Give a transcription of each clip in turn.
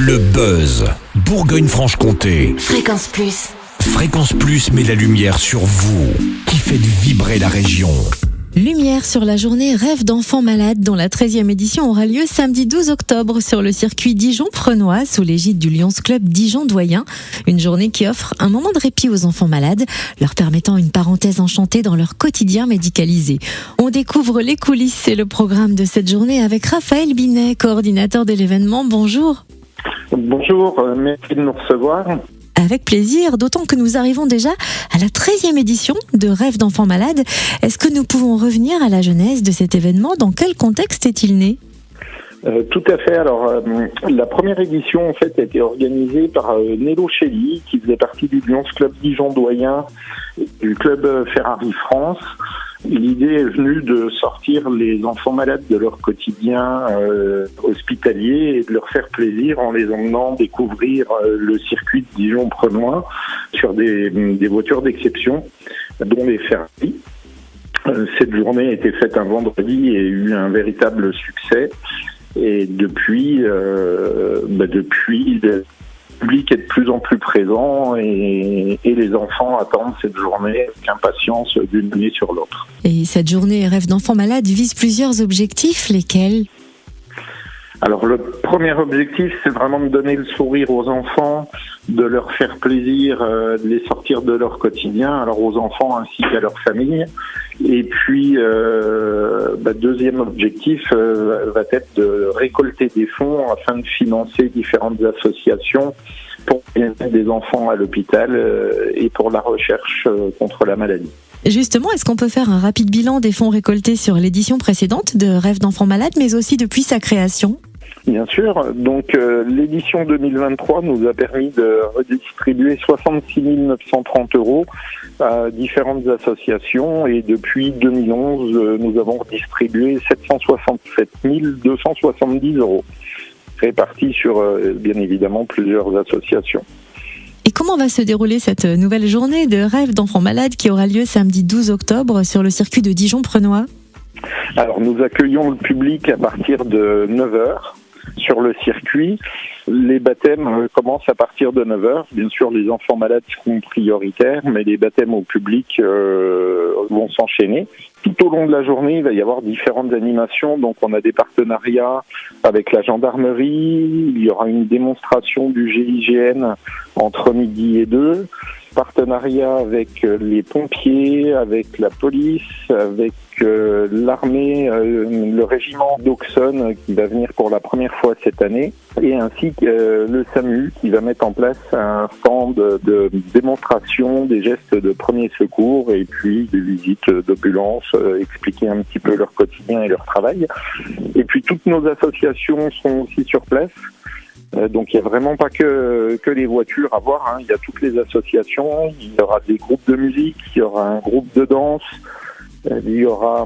Le buzz, Bourgogne-Franche-Comté. Fréquence Plus. Fréquence Plus met la lumière sur vous, qui faites vibrer la région. Lumière sur la journée Rêve d'enfants malades dont la 13e édition aura lieu samedi 12 octobre sur le circuit Dijon-Prenois sous l'égide du Lions Club Dijon-Doyen. Une journée qui offre un moment de répit aux enfants malades, leur permettant une parenthèse enchantée dans leur quotidien médicalisé. On découvre les coulisses et le programme de cette journée avec Raphaël Binet, coordinateur de l'événement. Bonjour. Bonjour, merci de nous recevoir. Avec plaisir, d'autant que nous arrivons déjà à la 13e édition de Rêve d'enfants malades. Est-ce que nous pouvons revenir à la genèse de cet événement ? Dans quel contexte est-il né ? Tout à fait. Alors, la première édition, en fait, a été organisée par Nello Chelly, qui faisait partie du Lions Club Dijon-Doyen, du club Ferrari France. L'idée est venue de sortir les enfants malades de leur quotidien hospitalier et de leur faire plaisir en les emmenant découvrir le circuit de Dijon-Prenois sur des voitures d'exception, dont les Ferrari. Cette journée a été faite un vendredi et a eu un véritable succès. Et depuis, le public est de plus en plus présent et les enfants attendent cette journée avec impatience d'une année sur l'autre. Et cette journée Rêve d'enfants malades vise plusieurs objectifs, lesquels ? Alors le premier objectif, c'est vraiment de donner le sourire aux enfants, de leur faire plaisir, de les sortir de leur quotidien, alors aux enfants ainsi qu'à leur famille. Et puis, deuxième objectif va être de récolter des fonds afin de financer différentes associations pour aider des enfants à l'hôpital et pour la recherche contre la maladie. Justement, est-ce qu'on peut faire un rapide bilan des fonds récoltés sur l'édition précédente de Rêve d'enfants malades, mais aussi depuis sa création ? Bien sûr. Donc, l'édition 2023 nous a permis de redistribuer 66 930 € à différentes associations et depuis 2011, nous avons redistribué 767 270 € répartis sur, bien évidemment, plusieurs associations. Et comment va se dérouler cette nouvelle journée de Rêve d'enfants malades qui aura lieu samedi 12 octobre sur le circuit de Dijon-Prenois ? Alors, nous accueillons le public à partir de 9h. Sur le circuit, les baptêmes commencent à partir de 9h. Bien sûr, les enfants malades seront prioritaires, mais les baptêmes au public vont s'enchaîner. Tout au long de la journée, il va y avoir différentes animations. Donc, on a des partenariats avec la gendarmerie. Il y aura une démonstration du GIGN entre midi et 2. Partenariat avec les pompiers, avec la police, avec l'armée, le régiment d'Auxonne qui va venir pour la première fois cette année, et ainsi que le SAMU qui va mettre en place un stand de démonstration des gestes de premier secours et puis des visites d'ambulance, expliquer un petit peu leur quotidien et leur travail. Et puis toutes nos associations seront aussi sur place. Donc il n'y a vraiment pas que les voitures à voir, il y a toutes les associations, il y aura des groupes de musique, il y aura un groupe de danse, il y aura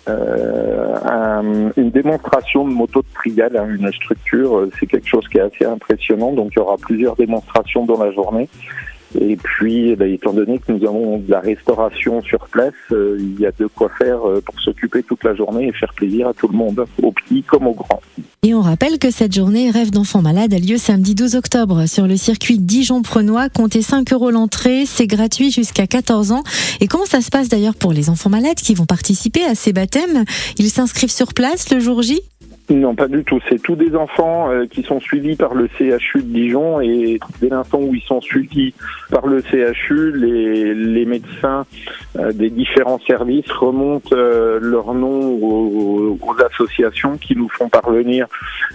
une démonstration de moto de trial, une structure, c'est quelque chose qui est assez impressionnant, donc il y aura plusieurs démonstrations dans la journée. Et puis, étant donné que nous avons de la restauration sur place, il y a de quoi faire pour s'occuper toute la journée et faire plaisir à tout le monde, aux petits comme aux grands. Et on rappelle que cette journée Rêve d'enfants malades a lieu samedi 12 octobre sur le circuit Dijon-Prenois. Comptez 5 € l'entrée, c'est gratuit jusqu'à 14 ans. Et comment ça se passe d'ailleurs pour les enfants malades qui vont participer à ces baptêmes ? Ils s'inscrivent sur place le jour J ? Non, pas du tout. C'est tous des enfants qui sont suivis par le CHU de Dijon et dès l'instant où ils sont suivis par le CHU, les médecins des différents services remontent leur nom aux associations qui nous font parvenir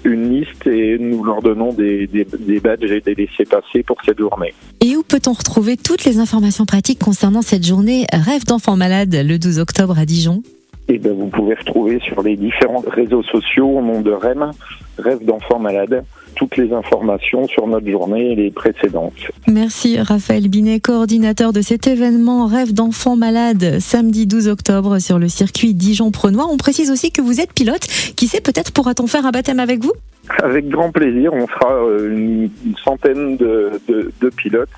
une liste et nous leur donnons des badges et des laissez-passer pour cette journée. Et où peut-on retrouver toutes les informations pratiques concernant cette journée Rêve d'enfants malades le 12 octobre à Dijon ? Et vous pouvez retrouver sur les différents réseaux sociaux au nom de REM, Rêve d'enfants malades, toutes les informations sur notre journée et les précédentes. Merci Raphaël Binet, coordinateur de cet événement Rêve d'enfants malades, samedi 12 octobre sur le circuit Dijon-Prenois. On précise aussi que vous êtes pilote. Qui sait, peut-être pourra-t-on faire un baptême avec vous ? Avec grand plaisir, on sera une centaine de pilotes.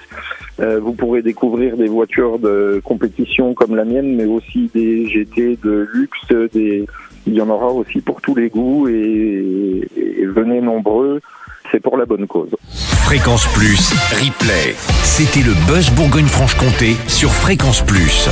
Vous pourrez découvrir des voitures de compétition comme la mienne, mais aussi des GT de luxe, il y en aura aussi pour tous les goûts et venez nombreux. c'est pour la bonne cause. Fréquence Plus, replay. C'était le Buzz Bourgogne-Franche-Comté sur Fréquence Plus.